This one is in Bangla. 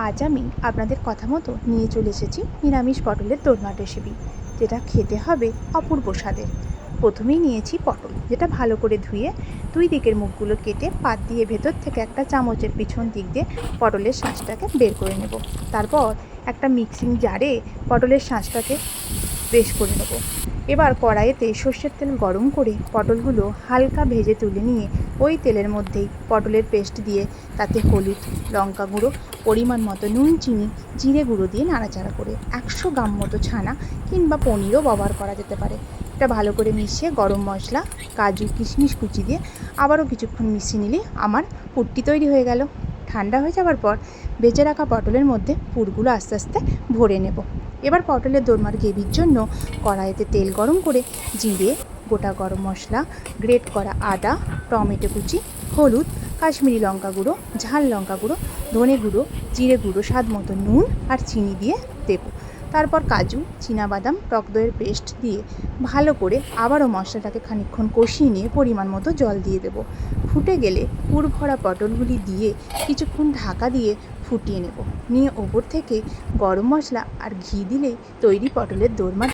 আজ আমি আপনাদের কথা মতো নিয়ে চলে এসেছি নিরামিষ পটলের দোরমা রেসিপি, যেটা খেতে হবে অপূর্ব স্বাদের। প্রথমেই নিয়েছি পটল, যেটা ভালো করে ধুয়ে দুই দিকের মুখগুলো কেটে পাত দিয়ে ভেতর থেকে একটা চামচের পিছন দিক দিয়ে পটলের শাঁসটাকে বের করে নেব। তারপর একটা মিক্সিং জারে পটলের শাঁসটাকে বেশ করে নেব। এবার কড়াইতে সর্ষের তেল গরম করে পটলগুলো হালকা ভেজে তুলে নিয়ে ওই তেলের মধ্যেই পটলের পেস্ট দিয়ে তাতে হলুদ, লঙ্কা গুঁড়ো, পরিমাণ মতো নুন, চিনি, জিরে গুঁড়ো দিয়ে নাড়াচাড়া করে 100 গ্রাম মতো ছানা কিংবা পনিরও ব্যবহার করা যেতে পারে। এটা ভালো করে মিশিয়ে গরম মশলা, কাজু, কিশমিশ কুচি দিয়ে আবারও কিছুক্ষণ মিশিয়ে নিলে আমার পুরটি তৈরি হয়ে গেল। ঠান্ডা হয়ে যাওয়ার পর ভেজে রাখা পটলের মধ্যে পুরগুলো আস্তে আস্তে ভরে নেব। এবার পটলের দোরমার গ্রেভির জন্য কড়াইতে তেল গরম করে জিরে, গোটা গরম মশলা, গ্রেট করা আদা, টমেটো কুচি, হলুদ, কাশ্মীরি লঙ্কা গুঁড়ো, ঝাল লঙ্কা গুঁড়ো, ধনে গুঁড়ো, জিরে গুঁড়ো, স্বাদ মতো নুন আর চিনি দিয়ে দেব। তারপর কাজু, চীনাবাদাম, টক দইয়ের পেস্ট দিয়ে ভালো করে আবারও মশলাটাকে খানিকক্ষণ কষিয়ে নিয়ে পরিমাণ মতো জল দিয়ে দেব। ফুটে গেলে পুর ভরা পটলগুলি দিয়ে কিছুক্ষণ ঢাকা দিয়ে ফুটিয়ে নেব। নিয়ে ওপর থেকে গরম মশলা আর ঘি দিলেই তৈরি পটলের দোরমা।